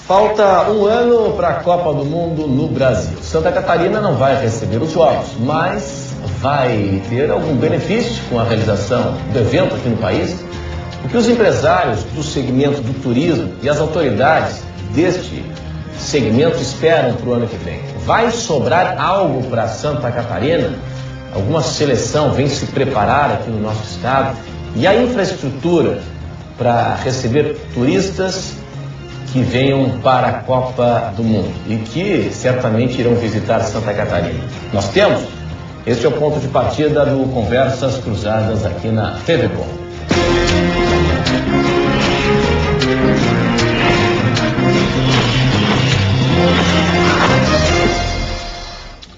Falta um ano para a Copa do Mundo no Brasil. Santa Catarina não vai receber os jogos, mas vai ter algum benefício com a realização do evento aqui no país? O que os empresários do segmento do turismo e as autoridades deste segmento esperam para o ano que vem? Vai sobrar algo para Santa Catarina? Alguma seleção vem se preparar aqui no nosso estado? E a infraestrutura para receber turistas que venham para a Copa do Mundo e que certamente irão visitar Santa Catarina? Nós temos? Este é o ponto de partida do Conversas Cruzadas aqui na TV Com.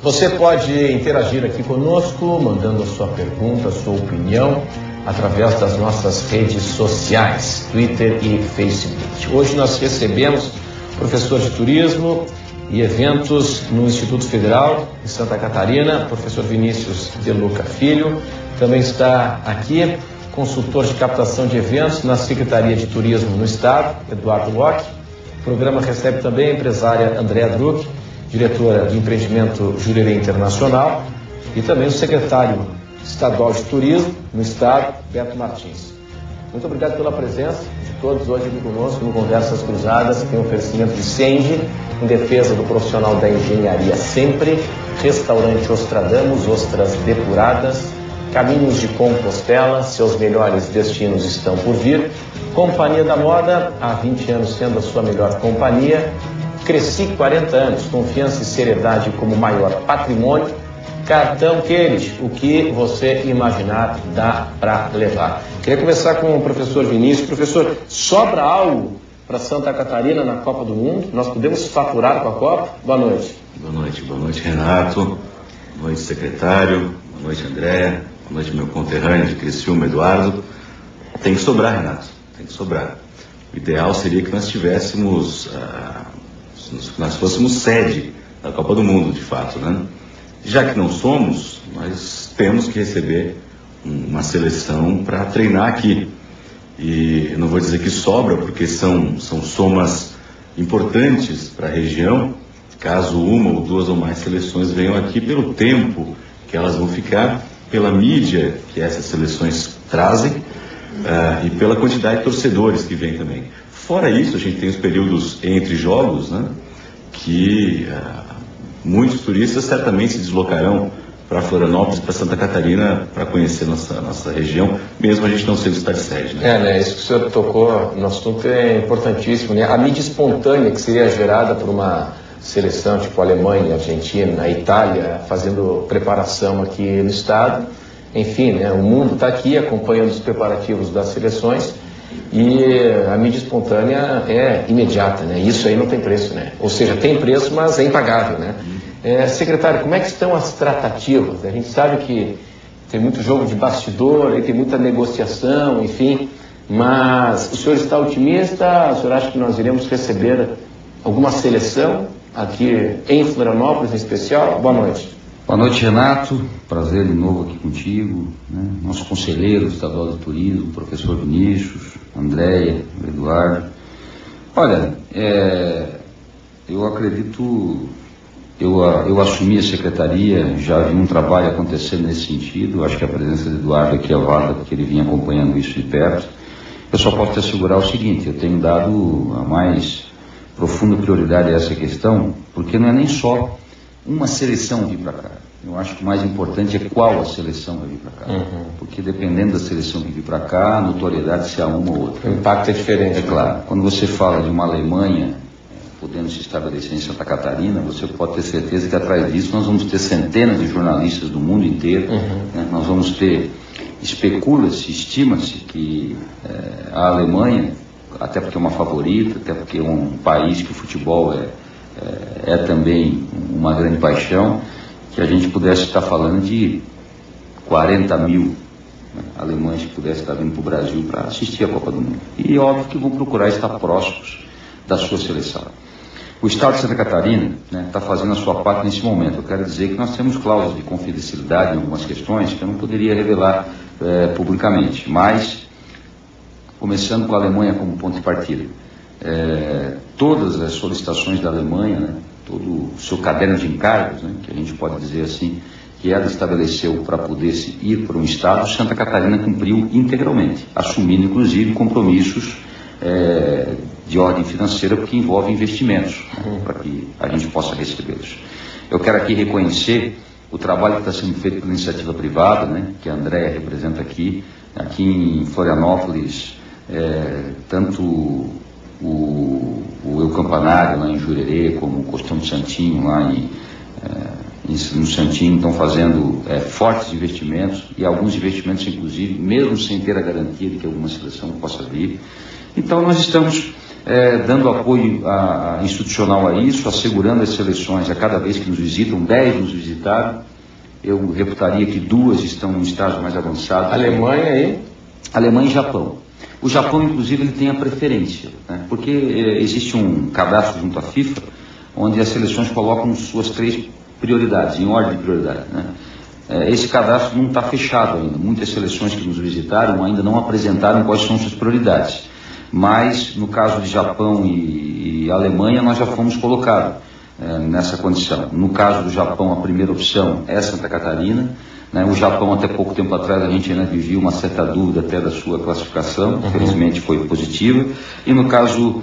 Você pode interagir aqui conosco, mandando a sua pergunta, a sua opinião, através das nossas redes sociais, Twitter e Facebook. Hoje nós recebemos professor de turismo e eventos no Instituto Federal de Santa Catarina, professor Vinícius De Luca Filho. Também está aqui consultor de captação de eventos na Secretaria de Turismo no Estado, Eduardo Locke. O programa recebe também a empresária Andréa Druck, diretora de empreendimento Jurerê Internacional, e também o secretário estadual de turismo no estado, Beto Martins. Muito obrigado pela presença de todos hoje aqui conosco no Conversas Cruzadas, que tem oferecimento de Sendi, em defesa do profissional da engenharia sempre, Restaurante Ostradamus, ostras depuradas, Caminhos de Compostela, seus melhores destinos estão por vir, Companhia da Moda, há 20 anos sendo a sua melhor companhia, Cresci 40 anos, confiança e seriedade como maior patrimônio, Cartão Queires, o que você imaginar dá para levar. Queria começar com o professor Vinícius. Professor, sobra algo para Santa Catarina na Copa do Mundo? Nós podemos faturar com a Copa? Boa noite. Boa noite, Renato. Boa noite, secretário. Boa noite, Andréa. Boa noite, meu conterrâneo de Criciúma, Eduardo. Tem que sobrar, Renato, tem que sobrar. O ideal seria que nós tivéssemos, nós fôssemos sede da Copa do Mundo, de fato, né? Já que não somos, nós temos que receber uma seleção para treinar aqui. E eu não vou dizer que sobra, porque são somas importantes para a região, caso uma ou duas ou mais seleções venham aqui, pelo tempo que elas vão ficar, pela mídia que essas seleções trazem, e pela quantidade de torcedores que vem também. Fora isso, a gente tem os períodos entre jogos, né, que muitos turistas certamente se deslocarão para Florianópolis e para Santa Catarina para conhecer nossa região, mesmo a gente não sendo estado de sede, né? Isso que o senhor tocou no assunto é importantíssimo, né? A mídia espontânea que seria gerada por uma seleção tipo Alemanha, Argentina, Itália, fazendo preparação aqui no estado, enfim, né? O mundo está aqui acompanhando os preparativos das seleções e a mídia espontânea é imediata, né? Isso aí não tem preço, né? Ou seja, tem preço, mas é impagável, né? Secretário, como é que estão as tratativas? A gente sabe que tem muito jogo de bastidor, aí tem muita negociação, enfim, mas o senhor está otimista? O senhor acha que nós iremos receber alguma seleção aqui em Florianópolis em especial? Boa noite. Boa noite, Renato. Prazer de novo aqui contigo, né? Nosso conselheiro estadual de turismo, professor Vinícius, Andréia, Eduardo. Olha, eu acredito, eu assumi a secretaria, já vi um trabalho acontecendo nesse sentido. Acho que a presença de Eduardo aqui é válida, porque ele vinha acompanhando isso de perto. Eu só posso te assegurar o seguinte: eu tenho dado a mais profunda prioridade a essa questão, porque não é nem só uma seleção vir para cá. Eu acho que o mais importante é qual a seleção vai vir para cá. Porque dependendo da seleção que vir para cá, a notoriedade se há uma ou outra. O impacto é diferente. É claro. Quando você fala de uma Alemanha podendo se estabelecer em Santa Catarina, você pode ter certeza que atrás disso nós vamos ter centenas de jornalistas do mundo inteiro. Né? Nós vamos ter, especula-se, estima-se que a Alemanha, até porque é uma favorita, até porque é um país que o futebol é também uma grande paixão, que a gente pudesse estar falando de 40 mil, né, alemães que pudessem estar vindo para o Brasil para assistir a Copa do Mundo. E óbvio que vão procurar estar próximos da sua seleção. O Estado de Santa Catarina está fazendo a sua parte nesse momento. Eu quero dizer que nós temos cláusulas de confidencialidade em algumas questões que eu não poderia revelar publicamente, mas, começando com a Alemanha como ponto de partida, todas as solicitações da Alemanha, né, todo o seu caderno de encargos, né, que a gente pode dizer assim, que ela estabeleceu para poder ir para um estado, Santa Catarina cumpriu integralmente, assumindo inclusive compromissos de ordem financeira, porque envolve investimentos, né, para que a gente possa recebê-los. Eu quero aqui reconhecer o trabalho que está sendo feito pela iniciativa privada, né, que a Andréa representa aqui em Florianópolis, tanto o Eu Campanário lá em Jurerê, como o Costão do Santinho lá no Santinho, estão fazendo fortes investimentos, e alguns investimentos inclusive, mesmo sem ter a garantia de que alguma seleção possa vir. Então nós estamos dando apoio institucional a isso, assegurando as seleções a cada vez que nos visitam. 10 nos visitaram, eu reputaria que 2 estão em estágio mais avançado. Alemanha aí? Alemanha e Japão. O Japão, inclusive, ele tem a preferência, né? Porque existe um cadastro junto à FIFA, onde as seleções colocam suas 3 prioridades, em ordem de prioridade, né? Esse cadastro não está fechado ainda. Muitas seleções que nos visitaram ainda não apresentaram quais são suas prioridades. Mas, no caso de Japão e Alemanha, nós já fomos colocados nessa condição. No caso do Japão, a primeira opção é Santa Catarina, né? O Japão, até pouco tempo atrás, a gente ainda vivia uma certa dúvida até da sua classificação, felizmente foi positiva. E no caso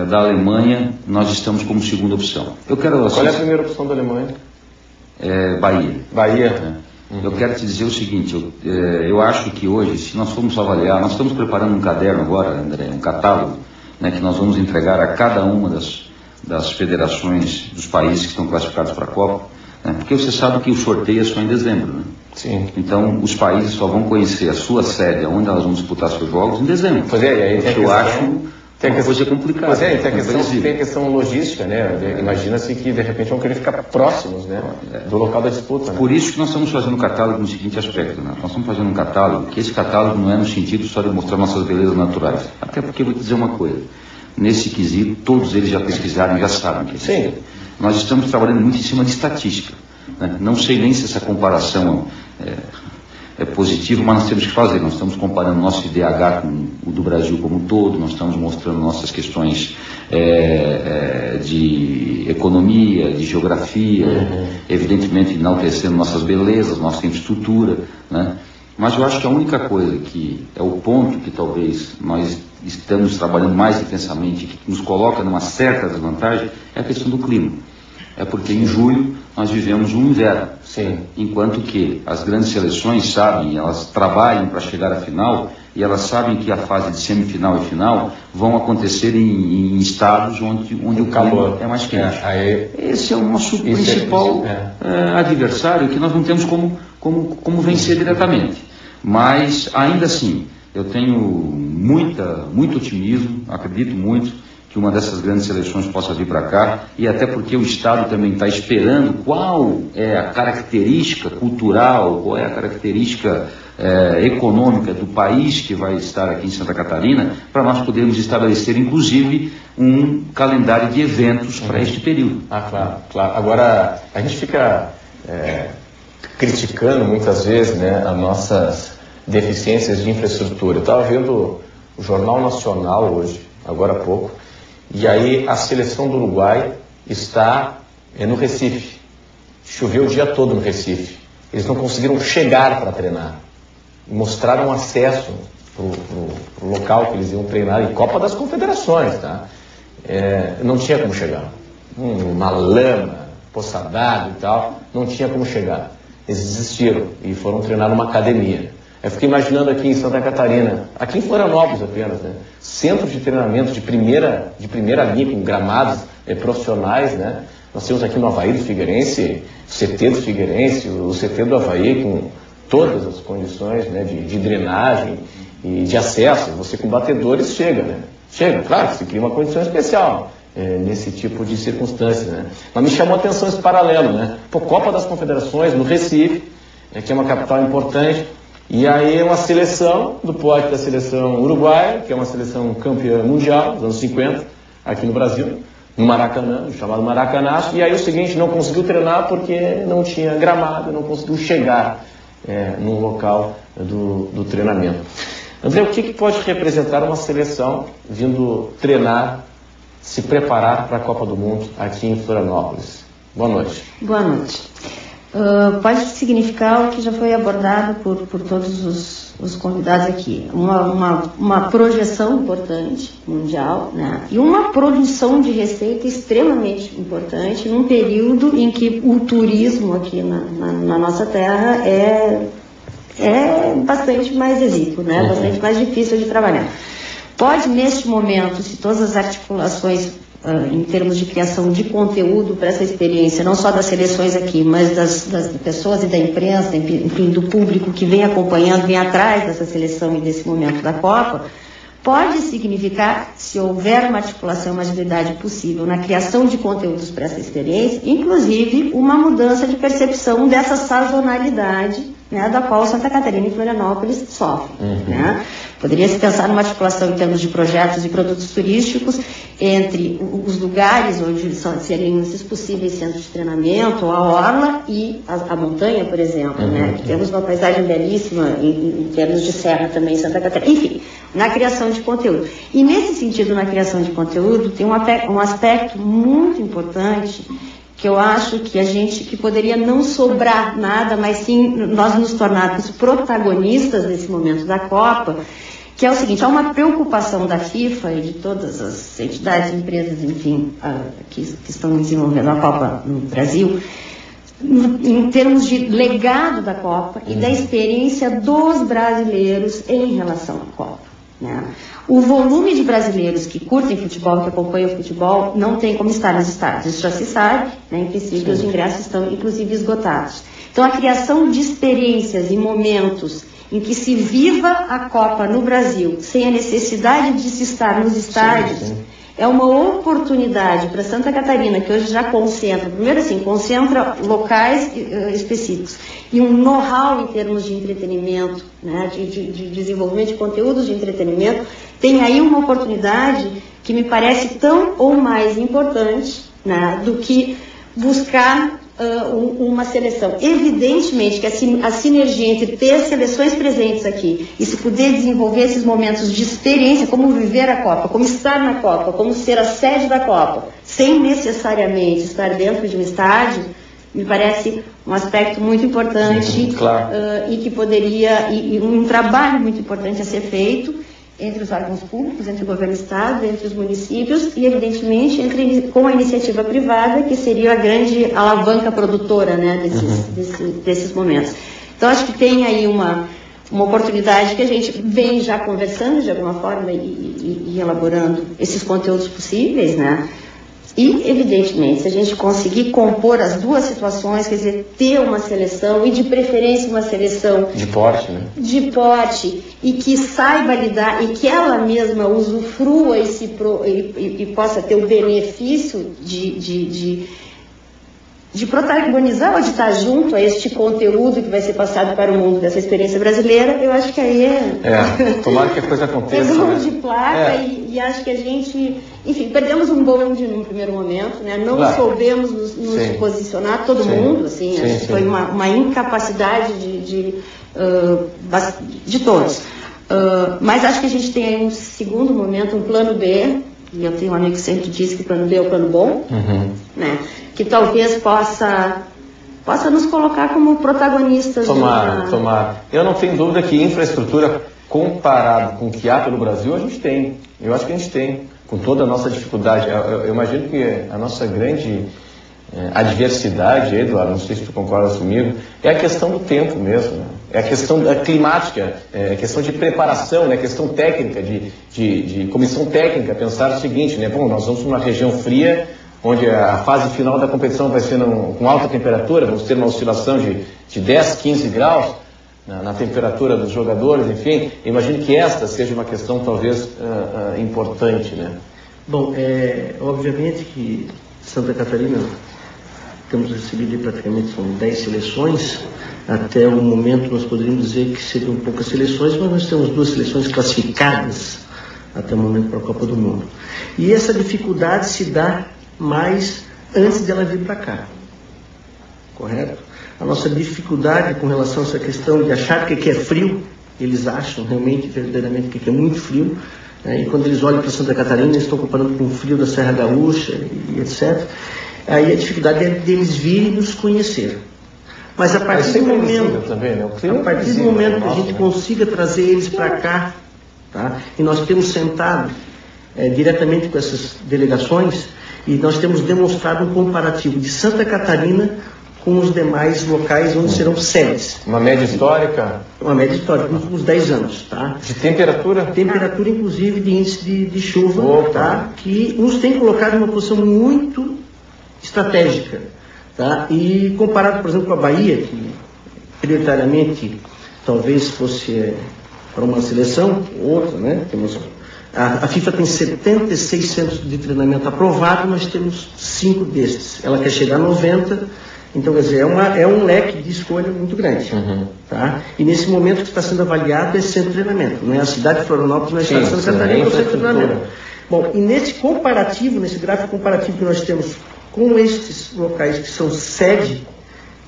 da Alemanha, nós estamos como segunda opção. Qual é a primeira opção da Alemanha? Bahia. Bahia? Eu quero te dizer o seguinte, eu acho que hoje, se nós formos avaliar, nós estamos preparando um caderno agora, André, um catálogo, né, que nós vamos entregar a cada uma das federações dos países que estão classificados para a Copa, né, porque você sabe que o sorteio é só em dezembro, né? Sim. Então, os países só vão conhecer a sua sede, onde elas vão disputar seus jogos, em dezembro. Pois aí tem eu acho uma coisa complicada. Pois tem a questão logística, né? Imagina-se que, de repente, vão querer ficar próximos, né, do local da disputa. Né? Por isso que nós estamos fazendo um catálogo no seguinte aspecto, né? Nós estamos fazendo um catálogo, que esse catálogo não é no sentido só de mostrar nossas belezas naturais. Até porque, eu vou te dizer uma coisa, nesse quesito, todos eles já pesquisaram e já sabem que Sim. Nós estamos trabalhando muito em cima de estatística, né? Não sei nem se essa comparação é positivo, mas nós temos que fazer. Nós estamos comparando nosso IDH com o do Brasil como um todo, nós estamos mostrando nossas questões de economia, de geografia, evidentemente enaltecendo nossas belezas, nossa infraestrutura, né? Mas eu acho que a única coisa que é o ponto que talvez nós estamos trabalhando mais intensamente, que nos coloca numa certa desvantagem, é a questão do clima. É porque em julho nós vivemos um inverno. Sim. Enquanto que as grandes seleções sabem, elas trabalham para chegar à final, e elas sabem que a fase de semifinal e final vão acontecer em estados onde o calor é mais quente. Esse é o nosso principal adversário, que nós não temos como vencer diretamente. Mas, ainda assim, eu tenho muito otimismo, acredito muito que uma dessas grandes seleções possa vir para cá, e até porque o Estado também está esperando qual é a característica cultural, qual é a característica econômica do país que vai estar aqui em Santa Catarina, para nós podermos estabelecer, inclusive, um calendário de eventos para este período. Claro. Agora, a gente fica criticando muitas vezes, né, as nossas deficiências de infraestrutura. Eu estava vendo o Jornal Nacional hoje, agora há pouco, e aí a seleção do Uruguai está no Recife. Choveu o dia todo no Recife. Eles não conseguiram chegar para treinar. Mostraram acesso para o local que eles iam treinar, em Copa das Confederações, tá? Não tinha como chegar. Uma lama, poça d'água e tal, não tinha como chegar. Eles desistiram e foram treinar numa academia. Eu fiquei imaginando aqui em Santa Catarina, aqui em Florianópolis apenas, né? Centros de treinamento de primeira linha, com gramados profissionais, né? Nós temos aqui no Avaí do Figueirense, o CT do Figueirense, o CT do Avaí, com todas as condições, né, de drenagem e de acesso. Você com batedores chega, né? Chega, claro que se cria uma condição especial nesse tipo de circunstância, né? Mas me chamou a atenção esse paralelo, né? Copa das Confederações, no Recife, que é uma capital importante. E aí uma seleção, do pote da seleção uruguaia, que é uma seleção campeã mundial, dos anos 50, aqui no Brasil, no Maracanã, no chamado Maracanaço. E aí o seguinte, não conseguiu treinar porque não tinha gramado, não conseguiu chegar no local do treinamento. André, o que pode representar uma seleção vindo treinar se preparar para a Copa do Mundo aqui em Florianópolis? Boa noite. Boa noite. Pode significar o que já foi abordado por todos os convidados aqui. Uma projeção importante, mundial, né? E uma produção de receita extremamente importante, num período em que o turismo aqui na nossa terra é bastante mais exíguo, né? Bastante mais difícil de trabalhar. Pode, neste momento, se todas as articulações em termos de criação de conteúdo para essa experiência, não só das seleções aqui, mas das pessoas e da imprensa, enfim, do público que vem acompanhando, vem atrás dessa seleção e desse momento da Copa, pode significar, se houver uma articulação, uma agilidade possível na criação de conteúdos para essa experiência, inclusive uma mudança de percepção dessa sazonalidade, né, da qual Santa Catarina e Florianópolis sofrem. Né? Poderia-se pensar numa articulação em termos de projetos e produtos turísticos entre os lugares onde seriam esses possíveis centros de treinamento, a orla e a montanha, por exemplo, né? Que temos uma paisagem belíssima em termos de serra também em Santa Catarina. Enfim, na criação de conteúdo. E nesse sentido, na criação de conteúdo, tem um aspecto muito importante que eu acho que poderia não sobrar nada, mas sim nós nos tornarmos protagonistas desse momento da Copa, que é o seguinte: há uma preocupação da FIFA e de todas as entidades, empresas, enfim, que estão desenvolvendo a Copa no Brasil, em termos de legado da Copa e da experiência dos brasileiros em relação à Copa. Né? O volume de brasileiros que curtem futebol, que acompanham o futebol, não tem como estar nos estádios. Isso já se sabe, né? Em princípio, os ingressos estão, inclusive, esgotados. Então, a criação de experiências e momentos em que se viva a Copa no Brasil, sem a necessidade de se estar nos estádios, é uma oportunidade para Santa Catarina, que hoje já concentra, primeiro assim, concentra locais específicos e um know-how em termos de entretenimento, né, de desenvolvimento de conteúdos de entretenimento. Tem aí uma oportunidade que me parece tão ou mais importante, né, do que buscar uma seleção. Evidentemente que a sinergia entre ter as seleções presentes aqui e se poder desenvolver esses momentos de experiência, como viver a Copa, como estar na Copa, como ser a sede da Copa, sem necessariamente estar dentro de um estádio, me parece um aspecto muito importante. Claro. E que poderia, e um trabalho muito importante a ser feito entre os órgãos públicos, entre o governo do estado, entre os municípios e, evidentemente, com a iniciativa privada, que seria a grande alavanca produtora, né, desses momentos. Então, acho que tem aí uma oportunidade que a gente vem já conversando de alguma forma e elaborando esses conteúdos possíveis, né? E, evidentemente, se a gente conseguir compor as duas situações, quer dizer, ter uma seleção, e de preferência uma seleção de porte, né? De porte, e que saiba lidar, e que ela mesma usufrua e possa ter o benefício de protagonizar ou de estar junto a este conteúdo que vai ser passado para o mundo dessa experiência brasileira, eu acho que aí tomara que a coisa aconteça. É gol de placa e acho que a gente, enfim, perdemos um bonde num primeiro momento, né? Não soubemos nos posicionar, todo mundo, assim, acho que foi uma incapacidade de todos. Mas acho que a gente tem aí um segundo momento, um plano B, e eu tenho um amigo que sempre diz que o plano B é o plano bom, né? Que talvez possa nos colocar como protagonistas. Tomara. Eu não tenho dúvida que infraestrutura, comparado com o que há pelo Brasil, a gente tem. Eu acho que a gente tem, com toda a nossa dificuldade. Eu imagino que a nossa grande adversidade, Eduardo, não sei se tu concordas comigo, é a questão do tempo mesmo, né? É a questão climática, é a questão de preparação, né? A questão técnica, de comissão técnica, pensar o seguinte, né? Bom, nós vamos para uma região fria, onde a fase final da competição vai ser com alta temperatura, vamos ter uma oscilação de 10, 15 graus na temperatura dos jogadores, enfim. Imagino que esta seja uma questão talvez importante, né? Bom, obviamente que Santa Catarina, temos recebido praticamente são 10 seleções, até o momento nós poderíamos dizer que seriam poucas seleções, mas nós temos 2 seleções classificadas até o momento para a Copa do Mundo. E essa dificuldade se dá mais antes dela vir para cá, correto? A nossa dificuldade com relação a essa questão de achar que aqui é frio, eles acham realmente, verdadeiramente, que aqui é muito frio, E quando eles olham para Santa Catarina, eles estão comparando com o frio da Serra Gaúcha e etc. Aí a dificuldade é deles virem nos conhecer. Mas a partir do momento, também, né? a partir do momento que a gente consiga trazer eles para cá, tá? E nós temos sentado diretamente com essas delegações e nós temos demonstrado um comparativo de Santa Catarina com os demais locais onde serão sedes. Uma média histórica? Uma média histórica, nos últimos 10 anos, tá? De temperatura? Temperatura, inclusive, de índice de chuva, Opa. tá? Que nos tem colocado numa posição muito estratégica, tá? E comparado, por exemplo, com a Bahia, que prioritariamente talvez fosse para uma seleção, outra, né? Temos, a FIFA tem 76 centros de treinamento aprovado, nós temos 5 destes. Ela quer chegar a 90, então, quer dizer, é um leque de escolha muito grande. Tá? E nesse momento que está sendo avaliado é centro de treinamento, não é a cidade de Florianópolis, não é a cidade de Santa Catarina, é o centro de treinamento. Bom, e nesse comparativo, nesse gráfico comparativo que nós temos com estes locais que são sede,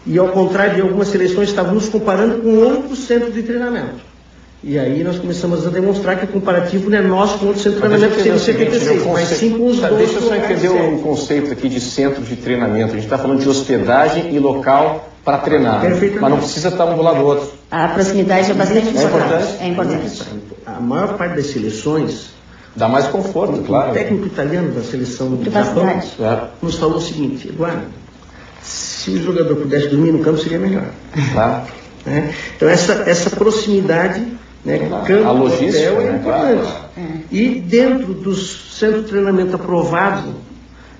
e ao contrário de algumas seleções, estávamos comparando com outros centros de treinamento. E aí nós começamos a demonstrar que o comparativo não é nosso com outro centro de treinamento que seria o 76, mas sim com os dois. Deixa eu só entender o conceito aqui de centro de treinamento. A gente está falando de hospedagem e local para treinar, mas não precisa estar um do lado do outro. A proximidade é bastante importante. É importante. A maior parte das seleções... Dá mais conforto, claro. O técnico italiano da seleção do Japão nos falou o seguinte: Eduardo, se o jogador pudesse dormir no campo seria melhor. Claro. Então essa proximidade, campo, a logística, hotel, é importante. E dentro dos centros de treinamento aprovado,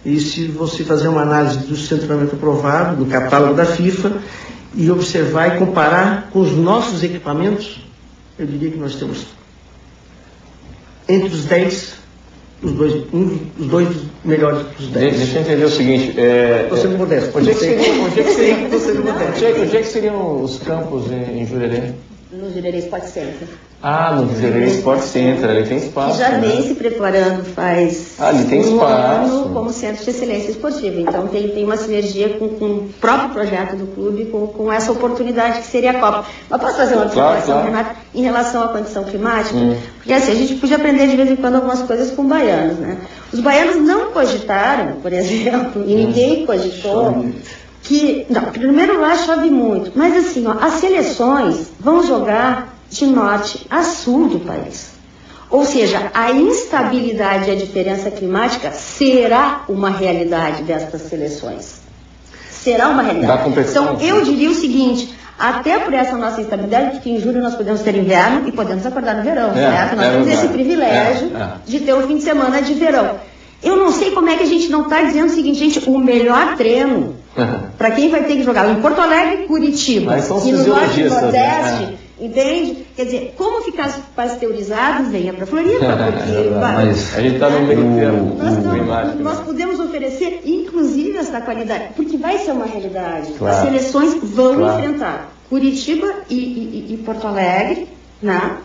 e se você fazer uma análise do centro de treinamento aprovado, do catálogo da FIFA, e observar e comparar com os nossos equipamentos, eu diria que nós temos entre os 10, os dois melhores dos 10. Deixa eu entender o seguinte. Estou sendo modesto. Onde é que seriam os campos em Jurerê? No Jurerê Sport Center. No Jurerê Sport Center, ali tem espaço. Que já vem se preparando faz ali tem um espaço. ano como centro de excelência esportiva. Então tem uma sinergia com o próprio projeto do clube, com essa oportunidade que seria a Copa. Mas posso fazer uma observação, Renato, em relação à condição climática? Porque assim, a gente podia aprender de vez em quando algumas coisas com baianos, né? Os baianos não cogitaram, por exemplo, e ninguém cogitou, que, primeiro lá chove muito, mas assim, as seleções vão jogar de norte a sul do país. Ou seja, a instabilidade e a diferença climática será uma realidade destas seleções. Será uma realidade. Então, eu diria o seguinte, até por essa nossa instabilidade, porque em julho nós podemos ter inverno e podemos acordar no verão, certo? Nós temos esse privilégio de ter o fim de semana de verão. Eu não sei como é que a gente não está dizendo o seguinte, gente, o melhor treino para quem vai ter que jogar em Porto Alegre, Curitiba, e no Norte e Nordeste, entende? Quer dizer, como ficar pasteurizado, venha para Floripa, porque mas a gente está no meio termo. Nós podemos oferecer, inclusive, essa qualidade, porque vai ser uma realidade. As seleções vão enfrentar Curitiba e Porto Alegre,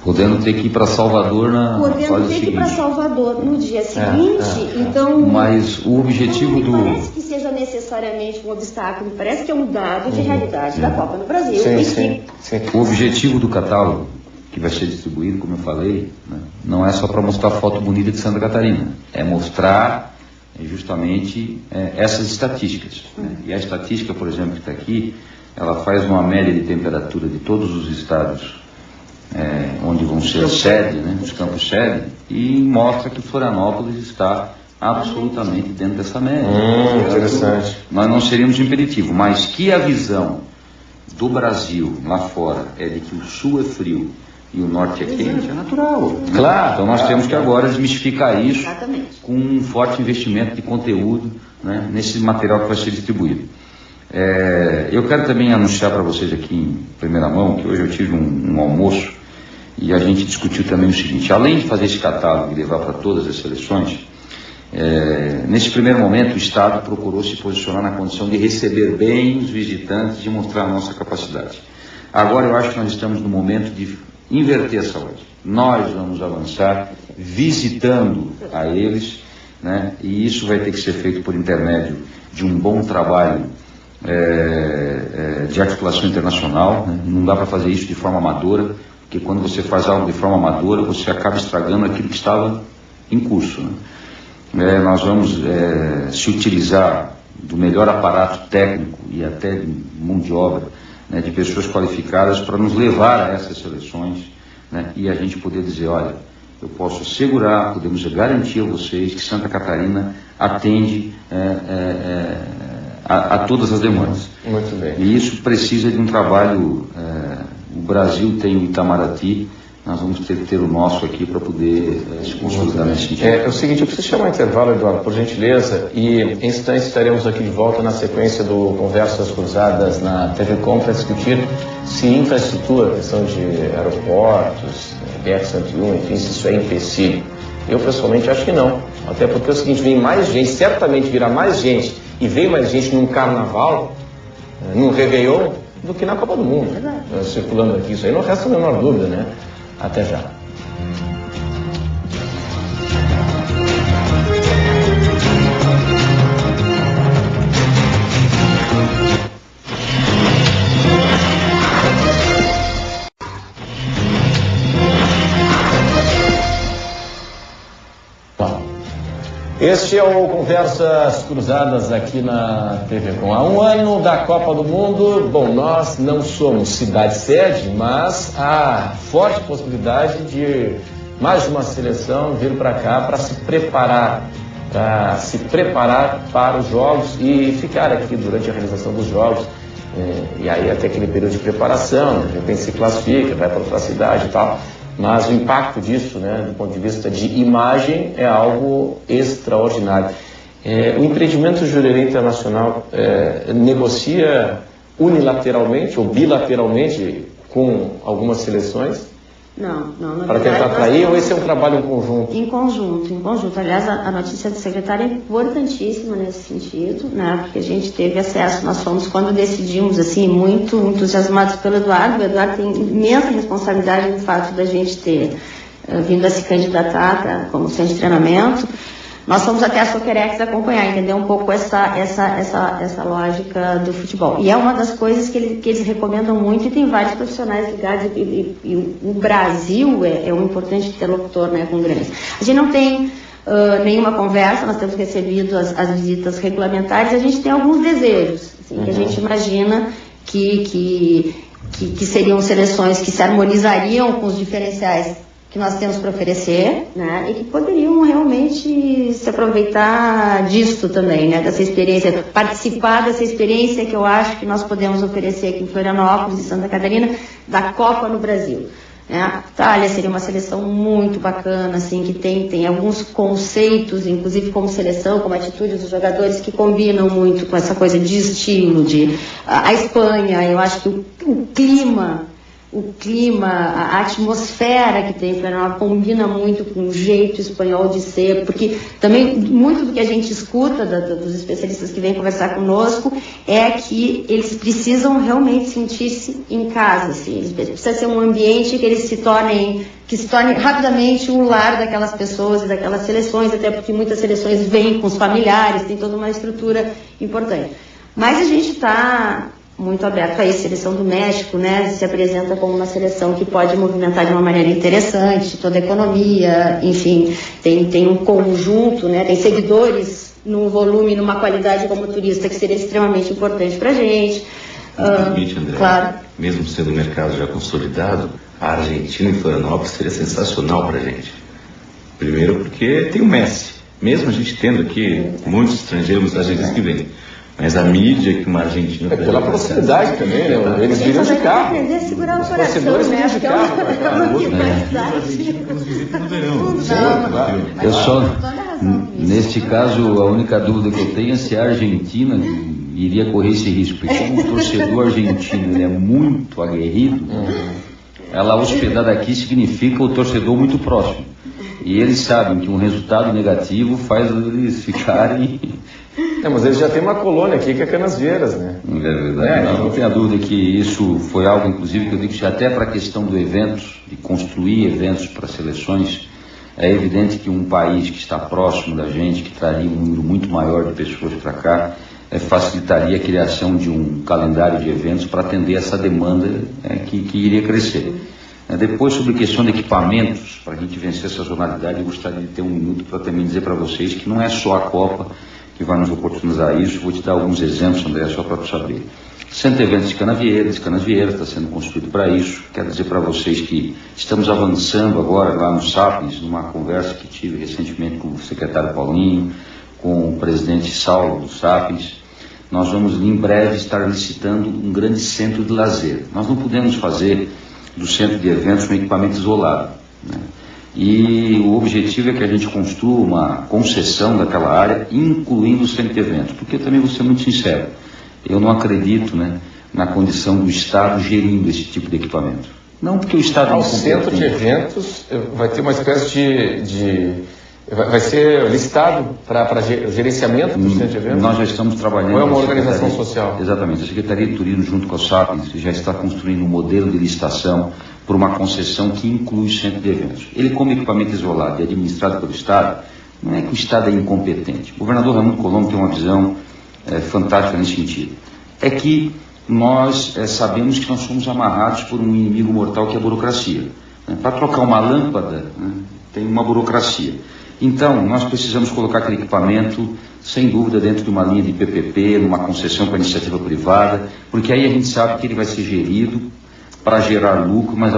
podendo ter que ir para Salvador podendo ter que ir para Salvador no dia seguinte, então... Mas o objetivo não parece que seja necessariamente um obstáculo, parece que é um dado de realidade da Copa no Brasil. Sim. O objetivo do catálogo, que vai ser distribuído, como eu falei, não é só para mostrar foto bonita de Santa Catarina, é mostrar justamente essas estatísticas. E a estatística, por exemplo, que está aqui, ela faz uma média de temperatura de todos os estados onde vão ser sede, os campos sede, e mostra que Florianópolis está absolutamente dentro dessa média. Interessante. Nós não seríamos impeditivo, mas que a visão do Brasil lá fora é de que o sul é frio e o norte é quente, é natural. Claro. Então nós temos que agora desmistificar isso com um forte investimento de conteúdo nesse material que vai ser distribuído. Eu quero também anunciar para vocês aqui em primeira mão que hoje eu tive um almoço e a gente discutiu também o seguinte: além de fazer esse catálogo e levar para todas as seleções, nesse primeiro momento o Estado procurou se posicionar na condição de receber bem os visitantes, de mostrar a nossa capacidade. Agora eu acho que nós estamos no momento de inverter essa ordem. Nós vamos avançar visitando a eles, e isso vai ter que ser feito por intermédio de um bom trabalho de articulação internacional. Não dá para fazer isso de forma amadora, porque quando você faz algo de forma amadora, você acaba estragando aquilo que estava em curso, né? Nós vamos se utilizar do melhor aparato técnico e até de mão de obra, né, de pessoas qualificadas para nos levar a essas seleções, né, e a gente poder dizer, olha, eu posso assegurar, podemos garantir a vocês que Santa Catarina atende a todas as demandas. Muito bem. E isso precisa de um trabalho. O Brasil tem o Itamaraty, nós vamos ter o nosso aqui para poder se consolidar nesse sentido. É o seguinte, eu preciso chamar um intervalo, Eduardo, por gentileza, e em instantes estaremos aqui de volta na sequência do Conversas Cruzadas na TV Com para discutir se infraestrutura, questão de aeroportos, BR-101, enfim, se isso é empecilho. Eu, pessoalmente, acho que não. Até porque é o seguinte, vem mais gente, certamente virá mais gente, e vem mais gente num carnaval, num Réveillon, do que na Copa do Mundo. Circulando aqui, isso aí não resta a menor dúvida, né? Até já. Este é o Conversas Cruzadas aqui na TV Com. Há um ano da Copa do Mundo, bom, nós não somos cidade-sede, mas há forte possibilidade de mais uma seleção vir para cá para se preparar para os jogos e ficar aqui durante a realização dos jogos. E aí até aquele período de preparação, de repente se classifica, vai para outra cidade e tal. Mas o impacto disso, né, do ponto de vista de imagem, é algo extraordinário. O empreendimento Jurerê Internacional negocia unilateralmente ou bilateralmente com algumas seleções? Não. Para tentar atrair, ou esse é um trabalho em conjunto? Em conjunto. Aliás, a notícia do secretário é importantíssima nesse sentido, né? Porque a gente teve acesso, nós fomos, quando decidimos, assim, muito entusiasmados pelo Eduardo. O Eduardo tem imensa responsabilidade no fato da gente ter vindo a se candidatar como centro de treinamento. Nós fomos até a Soquerex acompanhar, entender um pouco essa lógica do futebol. E é uma das coisas que eles recomendam muito, e tem vários profissionais ligados, e o Brasil é um importante interlocutor, né, com o Grêmio. A gente não tem nenhuma conversa, nós temos recebido as visitas regulamentares, e a gente tem alguns desejos, assim, que a gente imagina que seriam seleções que se harmonizariam com os diferenciais que nós temos para oferecer, né, e que poderiam realmente se aproveitar disso também, né, dessa experiência, participar dessa experiência que eu acho que nós podemos oferecer aqui em Florianópolis e Santa Catarina, da Copa no Brasil. Né. A Itália seria uma seleção muito bacana, assim, que tem alguns conceitos, inclusive como seleção, como atitude dos jogadores, que combinam muito com essa coisa de estilo, a Espanha, eu acho que o clima, a atmosfera que tem em Florianópolis combina muito com o jeito espanhol de ser, porque também muito do que a gente escuta dos especialistas que vêm conversar conosco é que eles precisam realmente sentir-se em casa, assim. Precisa ser um ambiente que eles se torne rapidamente o lar daquelas pessoas e daquelas seleções, até porque muitas seleções vêm com os familiares, tem toda uma estrutura importante. Mas a gente está muito aberto a isso. A seleção do México, né, se apresenta como uma seleção que pode movimentar de uma maneira interessante toda a economia, enfim, tem um conjunto, né, tem seguidores num volume, numa qualidade como turista que seria extremamente importante para a gente. Permite, André, claro. Mesmo sendo um mercado já consolidado, a Argentina e Florianópolis seria sensacional para a gente. Primeiro porque tem o Messi, mesmo a gente tendo aqui muitos estrangeiros argentinos que vêm. Mas a mídia que uma Argentina... pela proximidade também, né? Eles viram de carro. Aprender a segurar o coração, torcedores né? de carro. Eu só, neste caso, a única dúvida que eu tenho é se a Argentina iria correr esse risco. Porque como o torcedor argentino ele é muito aguerrido, ela hospedada aqui significa o torcedor muito próximo. E eles sabem que um resultado negativo faz eles ficarem... mas eles já têm uma colônia aqui que é Canasvieiras, né? É verdade. Não tenha dúvida que isso foi algo, inclusive, que eu digo que até para a questão do eventos, de construir eventos para seleções, é evidente que um país que está próximo da gente, que traria um número muito maior de pessoas para cá, facilitaria a criação de um calendário de eventos para atender essa demanda que iria crescer. Depois, sobre a questão de equipamentos, para a gente vencer essa sazonalidade, eu gostaria de ter um minuto para também dizer para vocês que não é só a Copa que vai nos oportunizar isso. Vou te dar alguns exemplos, André, só para tu saber. Centro de Eventos de Canavieiras está sendo construído para isso. Quero dizer para vocês que estamos avançando agora lá no Sapiens, numa conversa que tive recentemente com o secretário Paulinho, com o presidente Saulo do Sapiens. Nós vamos em breve estar licitando um grande centro de lazer. Nós não podemos fazer do centro de eventos um equipamento isolado, né? E o objetivo é que a gente construa uma concessão daquela área, incluindo o centro de eventos, porque eu também vou ser muito sincero, eu não acredito, né, na condição do Estado gerindo esse tipo de equipamento. Não porque o Estado... O centro de eventos vai ter uma espécie vai ser licitado para gerenciamento do centro de eventos? Nós já estamos trabalhando... Ou é uma organização social? Exatamente. A Secretaria de Turismo, junto com a Sapiens, já está construindo um modelo de licitação por uma concessão que inclui o centro de eventos. Ele, como equipamento isolado e administrado pelo Estado, não é que o Estado é incompetente. O governador Raimundo Colombo tem uma visão fantástica nesse sentido. É que nós sabemos que nós somos amarrados por um inimigo mortal que é a burocracia. Para trocar uma lâmpada, tem uma burocracia. Então, nós precisamos colocar aquele equipamento, sem dúvida, dentro de uma linha de PPP, numa concessão para iniciativa privada, porque aí a gente sabe que ele vai ser gerido para gerar lucro, mas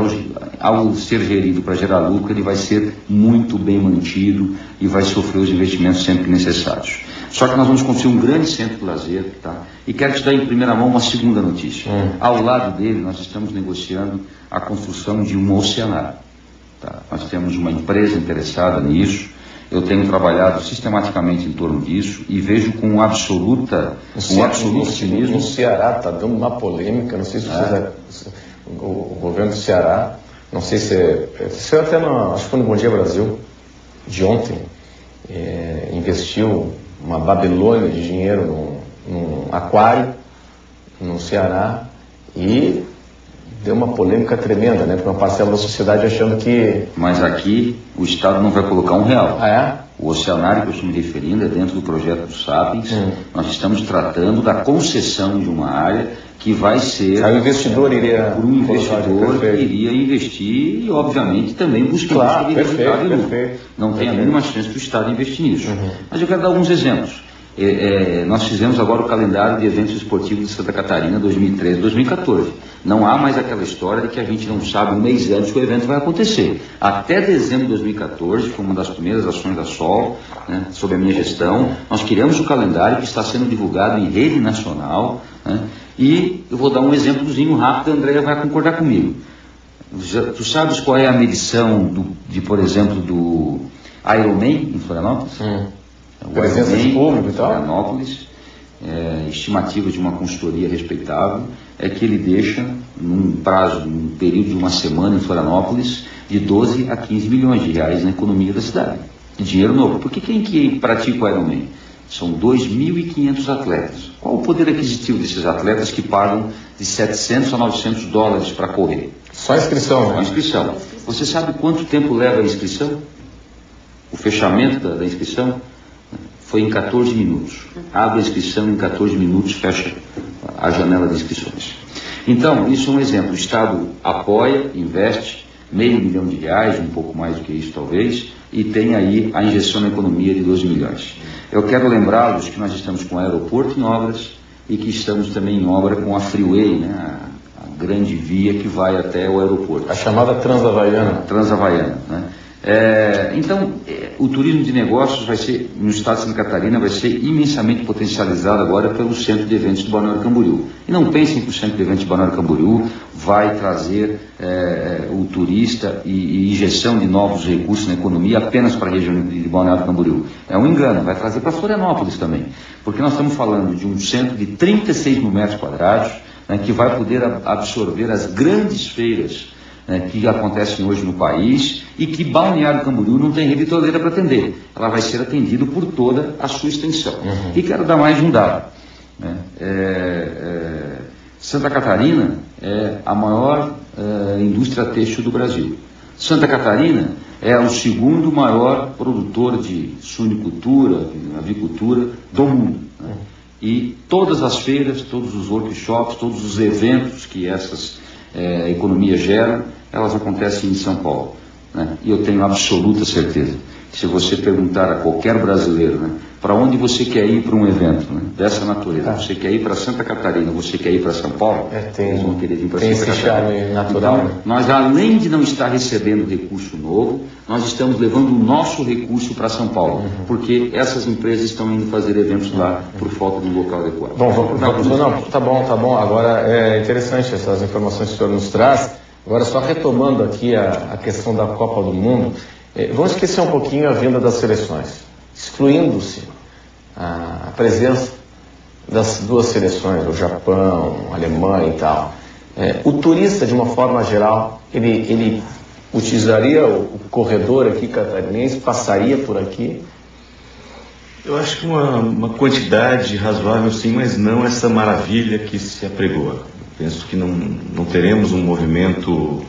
ao ser gerido para gerar lucro, ele vai ser muito bem mantido e vai sofrer os investimentos sempre necessários. Só que nós vamos construir um grande centro de lazer, tá? E quero te dar em primeira mão uma segunda notícia. Ao lado dele, nós estamos negociando a construção de um oceanário. Tá? Nós temos uma empresa interessada nisso. Eu tenho trabalhado sistematicamente em torno disso e vejo com absoluto cinismo. No Ceará está dando uma polêmica, não sei se vocês... O governo do Ceará, não sei se até acho que foi no Bom Dia Brasil, de ontem, investiu uma Babilônia de dinheiro num aquário no Ceará e deu uma polêmica tremenda, né? Porque uma parcela da sociedade achando que... Mas aqui o Estado não vai colocar R$1. Ah, é? O oceanário que eu estou me referindo é dentro do projeto do Sapiens. Nós estamos tratando da concessão de uma área que vai ser... Aí o investidor iria... Um investidor que iria investir e, obviamente, também buscar resultado e lucro. Não tem a mínima chance do Estado investir nisso. Mas eu quero dar alguns exemplos. Nós fizemos agora o calendário de eventos esportivos de Santa Catarina 2013-2014. Não há mais aquela história de que a gente não sabe um mês antes que o evento vai acontecer. Até dezembro de 2014, foi uma das primeiras ações da SOL, né, sob a minha gestão, nós criamos o calendário que está sendo divulgado em rede nacional, né, e eu vou dar um exemplozinho rápido, a Andréia vai concordar comigo. Tu sabes qual é a medição por exemplo, do Ironman em Florianópolis? Presença de público e tal? Florianópolis, estimativa de uma consultoria respeitável, é que ele deixa, num período de uma semana em Florianópolis, de 12 a 15 milhões de reais na economia da cidade. De dinheiro novo. Porque quem que pratica o Ironman? São 2.500 atletas. Qual o poder aquisitivo desses atletas que pagam de 700 a 900 dólares para correr? Só a inscrição, né? Só a inscrição. Você sabe quanto tempo leva a inscrição? O fechamento da inscrição foi em 14 minutos. Abre a inscrição, em 14 minutos fecha a janela de inscrições. Então, isso é um exemplo. O Estado apoia, investe R$500 milhões, um pouco mais do que isso talvez, e tem aí a injeção na economia de 12 milhões. Eu quero lembrá-los que nós estamos com o aeroporto em obras e que estamos também em obra com a Freeway, né, a grande via que vai até o aeroporto. A chamada Transavaiana. Transavaiana, né? Então, o turismo de negócios vai ser, no estado de Santa Catarina, vai ser imensamente potencializado agora pelo Centro de Eventos de Balneário Camboriú. E não pensem que o Centro de Eventos de Balneário Camboriú vai trazer o turista e injeção de novos recursos na economia apenas para a região de Balneário Camboriú. É um engano, vai trazer para Florianópolis também. Porque nós estamos falando de um centro de 36 mil metros quadrados, né, que vai poder absorver as grandes feiras que acontecem hoje no país e que Balneário Camboriú não tem rede hoteleira para atender. Ela vai ser atendida por toda a sua extensão. E quero dar mais um dado. Né? Santa Catarina é a maior indústria têxtil do Brasil. Santa Catarina é o segundo maior produtor de suinicultura, avicultura do mundo. Né? E todas as feiras, todos os workshops, todos os eventos que essas economias geram, elas acontecem em São Paulo, né? E eu tenho absoluta certeza, se você perguntar a qualquer brasileiro, né, para onde você quer ir para um evento, né, dessa natureza, você quer ir para Santa Catarina, você quer ir para São Paulo, eles vão querer vir para Santa Catarina. Charme natural. Então, nós, além de não estar recebendo recurso novo, nós estamos levando o nosso recurso para São Paulo, porque essas empresas estão indo fazer eventos lá por falta de um local adequado. Tá bom. Agora é interessante essas informações que o senhor nos traz. Agora, só retomando aqui a questão da Copa do Mundo, vamos esquecer um pouquinho a vinda das seleções, excluindo-se a presença das duas seleções, o Japão, a Alemanha e tal. O turista, de uma forma geral, ele utilizaria o corredor aqui catarinense, passaria por aqui? Eu acho que uma quantidade razoável sim, mas não essa maravilha que se apregoa. Penso que não teremos um movimento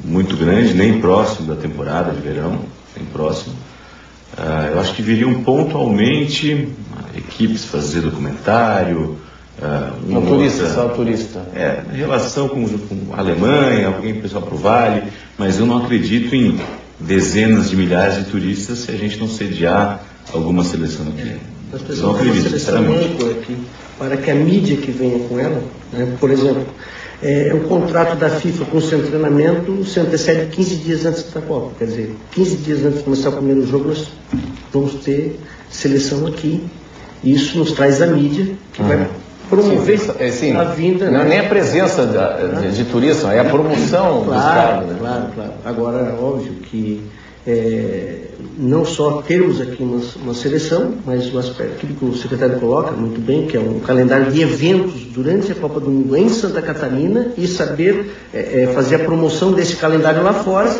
muito grande, nem próximo da temporada de verão, nem próximo. Eu acho que viriam pontualmente equipes fazer documentário. Só turista. Em relação com a Alemanha, alguém pessoal para o Vale, mas eu não acredito em dezenas de milhares de turistas se a gente não sediar alguma seleção aqui. Eu não acredito, sinceramente. Aqui, para que a mídia que venha com ela, né, por exemplo, o contrato da FIFA com o seu treinamento se antecede 15 dias antes da Copa. Quer dizer, 15 dias antes de começar o primeiro jogo, nós vamos ter seleção aqui. Isso nos traz a mídia, que vai promover a vinda. Não é nem a presença de turistas, é a promoção do Estado. Né? Claro. Agora, é óbvio que não só termos aqui uma seleção, mas o aspecto, aquilo que o secretário coloca muito bem, que é um calendário de eventos durante a Copa do Mundo em Santa Catarina e saber fazer a promoção desse calendário lá fora.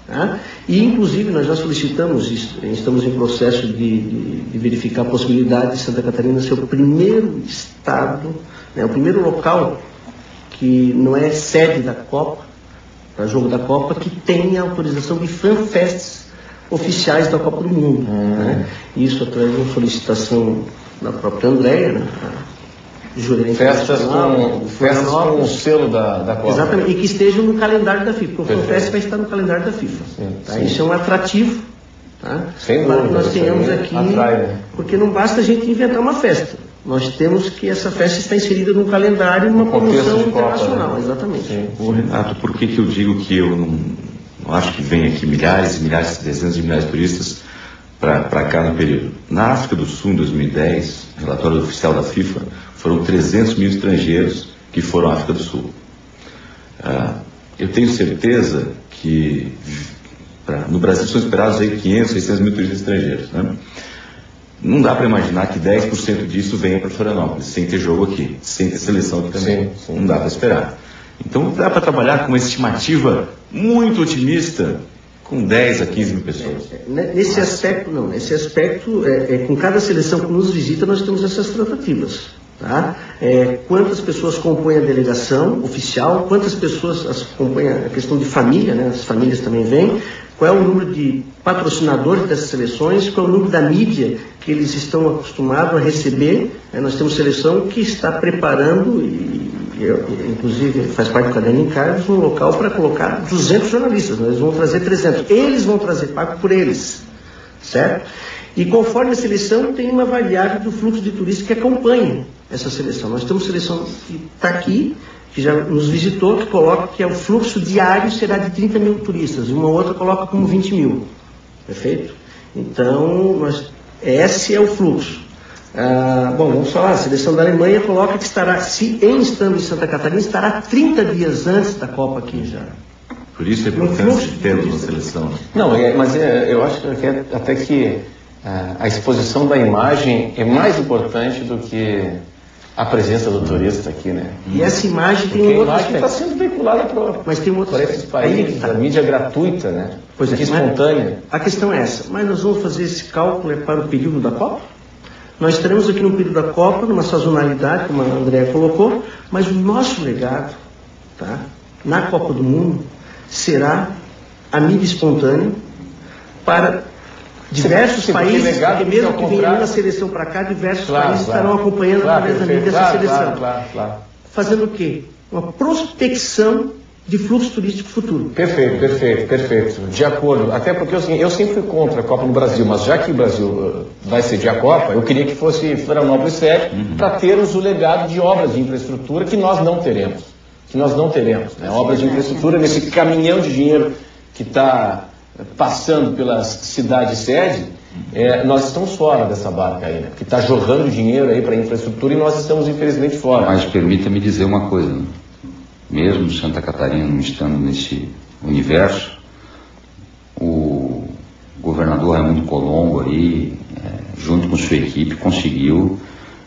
Tá? E, inclusive, nós já solicitamos, estamos em processo de verificar a possibilidade de Santa Catarina ser o primeiro estado, né, o primeiro local que não é sede da Copa, para jogo da Copa, que tem a autorização de fanfests oficiais da Copa do Mundo. Né? Isso através de uma solicitação da própria Andréia, né? Festas com o selo da Copa. Exatamente, e que estejam no calendário da FIFA, porque o FanFest vai estar no calendário da FIFA. Sim. Isso é um atrativo, tá? Sem dúvida, para que nós tenhamos aqui, porque não basta a gente inventar uma festa. Nós temos que essa festa está inserida num calendário, numa promoção internacional. Copa, né? Exatamente. Ô, Renato, por que eu digo que eu não acho que vem aqui milhares e milhares, dezenas de milhares de turistas para cá no período? Na África do Sul, em 2010, relatório oficial da FIFA, foram 300 mil estrangeiros que foram à África do Sul. Eu tenho certeza que no Brasil são esperados aí 500, 600 mil turistas estrangeiros, né? Não dá para imaginar que 10% disso venha para Florianópolis, sem ter jogo aqui, sem ter seleção aqui também. Sim. Não dá para esperar. Então dá para trabalhar com uma estimativa muito otimista, com 10 a 15 mil pessoas. Nesse aspecto, com cada seleção que nos visita, nós temos essas tratativas. Tá? Quantas pessoas compõem a delegação oficial, quantas pessoas compõem a questão de família, né? As famílias também vêm, qual é o número de patrocinadores dessas seleções, qual é o número da mídia que eles estão acostumados a receber. Nós temos seleção que está preparando, inclusive faz parte do Caderno em Carlos, um local para colocar 200 jornalistas, nós vamos trazer 300, eles vão trazer, pago por eles, certo? E conforme a seleção tem uma variável do fluxo de turistas que acompanha essa seleção. Nós temos seleção que está aqui, que já nos visitou, que coloca que o fluxo diário será de 30 mil turistas, e uma outra coloca como 20 mil. Perfeito? Então, esse é o fluxo. Vamos falar, a seleção da Alemanha coloca que estará, estando em Santa Catarina, estará 30 dias antes da Copa aqui já. Por isso é importante termos uma seleção. Não, mas eu acho que até que a exposição da imagem é mais importante do que a presença do turista aqui, né? E essa imagem tem um outro aspecto. Está sendo veiculada para esses países, a mídia gratuita, né? Pois é, espontânea. A questão é essa, mas nós vamos fazer esse cálculo para o período da Copa? Nós estaremos aqui no período da Copa, numa sazonalidade, como a Andréa colocou, mas o nosso legado, tá, na Copa do Mundo, será a mídia espontânea para diversos países, porque mesmo que venha uma seleção para cá, diversos países estarão acompanhando através da mídia dessa seleção. Fazendo o quê? Uma prospecção de fluxo turístico futuro. Perfeito. De acordo. Até porque eu sempre fui contra a Copa no Brasil, mas já que o Brasil vai sediar a Copa, eu queria que fosse Florianópolis sede, para termos o legado de obras de infraestrutura que nós não teremos. Né? Obras de infraestrutura nesse caminhão de dinheiro que está passando pelas cidades sede, nós estamos fora dessa barca aí, né? Porque está jorrando dinheiro aí para infraestrutura e nós estamos infelizmente fora. Mas permita-me dizer uma coisa, né? Mesmo Santa Catarina não estando nesse universo, o governador Raimundo Colombo aí, junto com sua equipe, conseguiu